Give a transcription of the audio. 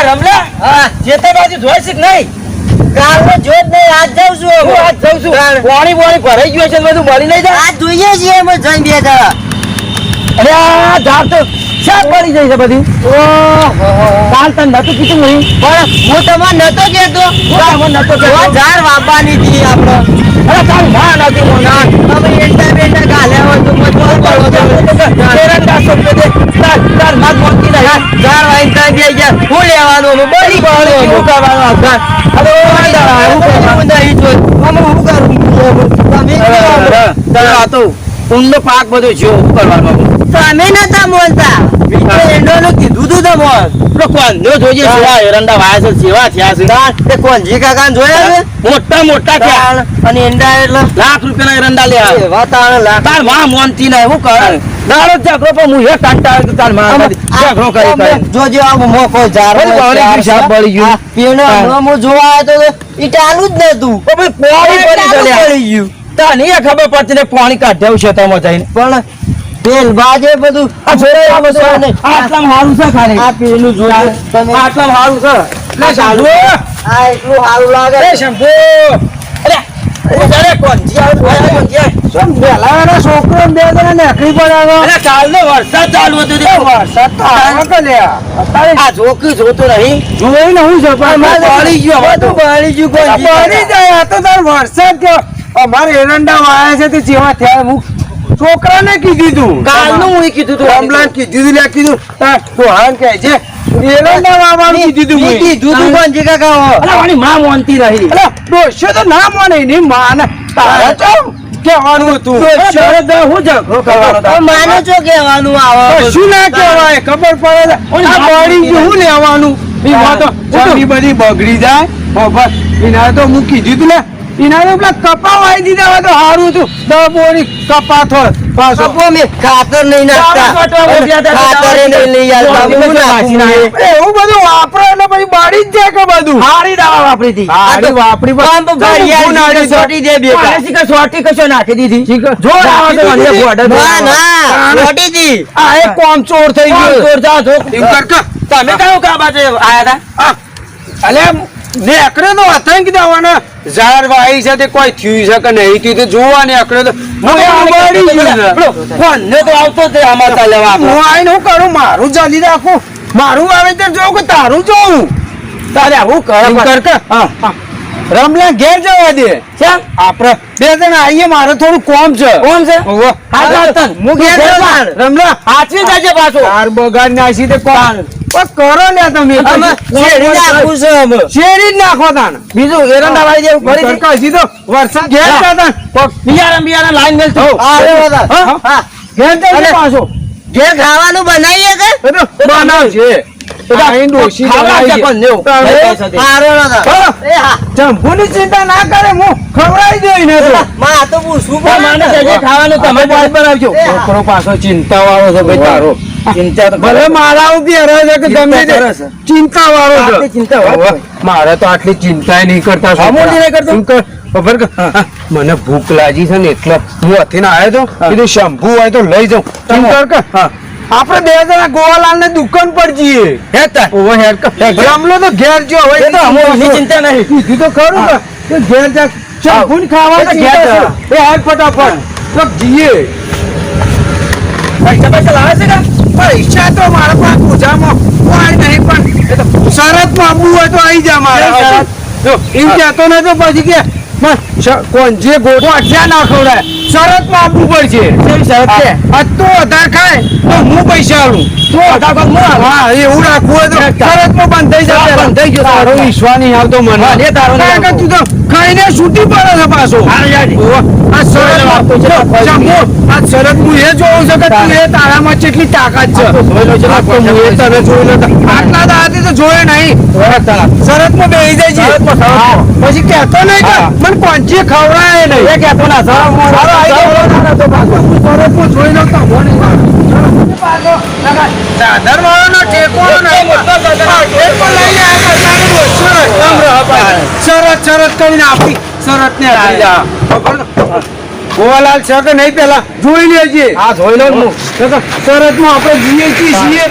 રમલા હા જેતે બાજુ જોઈ છે નહીં કાલનો જોત નહીં આજ જાઉં છું હું આજ જઉં છું પાણી ભરાઈ ગયું છે બધું મળી નહીં જાય આજ જોઈએ છીએ અમે જઈને બે જણા અરે આ ઝાડ તો શાક પડી જાય છે બધી કાલ તને નતું કીધું નહીં પણ હું તમને નતો કેતો ઝાડ વાવવાની હતી આપણે અરે તારું ના નથી મોના અમે એંડા બેંડા ગાલ્યા હોય તો મજબૂત કરો એરંડા સોપે દે તાર માગ મોતી ના ઝાડ વાઈ ત્યાં બે ગયા હું લેવાનું અમે બળી શું કરવાનું અરે હું નહીં જોઈ અમે હું કરું તમે તો ઊંડો પાક બધો છે શું કરવાનું તમે નતા બોલતા એંડોનું કીધું તું તમે પેલો કોંધો જોઈએ સેવા એરંડા વાયા છે સેવા થયા છે એ કોંજી કાકા જોયા છે મોટા મોટા થયા અને એંડા એટલે ₹1,00,000 એરંડા લે એવા તાણ લાખ તાર માં મોનતી ના શું કરે દાડો ઝઘડો પણ હું એક કાંટા તાર માં ઝઘડો કરી જોજો આ મોકો ઝાડ બળી ગયું પીને હમણાં હું જોવા આવ્યો તો ઈ ચાલુ જ નતું પાણી પડી ગયું તને એ ખબર પડતી ને પાણી કાઢ્યું છે તમે જઈને પણ પેલ બાજે બધું આ જોડે આ બધું આટલામાં હારું છે ખાલી આ પેલું જોજો તમે આટલામાં હારું છે લે ચાલુ આ એટલું સારું લાગે એ શંભુ અરે અરે કોંજી આવ કોંજી સમ બેલાના છોકરો બે જણા નેકળી પડાવો અરે કાલનો વરસાદ ચાલુ હતો તે વરસાદ તો આવ્યો કે લે અત્યારે આ જોકી જોતો નહીં જોઈ ને હું છે બળી ગયો હવે તો બળી ગયું કોઈ બળી જાય આ તો તાર વરસાદ કે અમારે એરંડા વાયા છે તે જેવા થયા હું છોકરાને કીધું તું કાલનું હું કીધું તું રામલાલ કીધું લે કીધું તો હાન કહે છે એરંડા વાવવાનું કીધું તું કીધું તું કોણ કાકા અરે વાણી માં મોનતી રહી અરે ડોશો તો ના માને ની માને તારે ચમ કહેવાનું હતું હું ઝઘડો કરવાનો માનો છો કહેવાનું આવે શું ના કહેવાય ખબર પડે આ બળી ગયું હું લેવાનું એ બધી બગડી જાય બસ એના તો હું કીધું તું ને એના તો પેલા કપા વાઈ દીધા હોય તો સારું હતું દબોરી કપા થોડ પાછો ખાતર નહીં નાખતા ખાતર નહીં લઈ આવતા એવું બધું વાપરો એટલે પછી બાળી જ જાય કે બધું હારી દવા વાપરી હતી હારી વાપરી સોટી દે બે સોટી કશો નાખી દીધી જો સોટી દી આ એક કોમ ચોર થઈ ગયો ચોર જા જો તમે કયો કા બાજુ આયા હતા અલે નેકડે તો આતંક દેવાના ઝાડ વાઈ છે તે કોઈ થયું છે કે નહીં થયું તે જોવા નેકડે તો કોને તો આવતો તે આમાં લેવા હું આઈને હું કરું મારું ચાલી રાખું મારું વાવેતર જોઉં કે તારું જોઉં તારે આવું કર રમલા ઘેર જવા દે કેમ આપણે બે જણા આવીએ મારે થોડું કોમ છે હું ઘેર રમલા હાચવી જજે પાછો હાર બગાડ નાસી તે કોણ કરો ને તમે શેરી જ નાખો તાન બીજું એરંડા વાળી જેવું ફરી કશી તો વરસાદ ઘેર જતા બિયારણ લાઈન મેલ ઘેર જશે પાછો ઘેર ખાવાનું બનાવીએ કે બનાવશે જંભુની ચિંતા ના કરે હું ખવડાવી દઈ ને ખાવાનું તમે બનાવજો છોકરો પાછો ચિંતા વાળો છે ભાઈ તારો ચિંતા તો ભલે મારા ઉપર રહે છે કે તમે ચિંતા વાળો છે ચિંતા મારે તો આટલી ચિંતા નહીં કરતા ખબર કે મને ભૂખ લાગી છે ને એટલે હું અથીને આવ્યો તો કીધું શંભુ હોય તો લઈ જાઉં આપડે બે જણા ગોવાલાલ ને દુકાન પર જઈએ જમલો તો ઘેર જો હવે ચિંતા નહીં કીધું તો ખરું કે ઘેર જા શંભુ ને ખાવા ઘેર ફટાફટ જઈએ પૈસા લાવે છે પૈસા તો મારા પાસે પૂજામાં કોઈ નહીં પણ શરત માં આવવું હોય તો આવી જા મારા એમ કહેતો ને તો પછી કે કોણ જે ગોઠો અઠ્યા ના ખવડાય શરત માં આપવું પડશે શરત છે તો વધારે ખાય તો હું પૈસા આવું હા એવું રાખવું હોય તો શરત માં બંધ થઈ જશે બંધ થઈ ગયો તારો વિશ્વાસ નહીં આવતો મને તું તો ખાઈને છૂટી પડે છે પાછો આ શરત હું એ જોઉં છું કે તું એ તારામાં કેટલી તાકાત છે આટલા દાદા તો જોયે નહીં શરત માં બેસી જાય છે પછી કેતો નહીં કે મને પંચી ખવડાય નહીં એ કેતો ના જોઈ લો દાદર વાળો ટેકો શરત કરીને આપી શરત ને ગોવાલાલ છે કે નહીં પેલા જોઈ લેજે હા જોઈ લો શરત માં આપણે જઈએ છીએ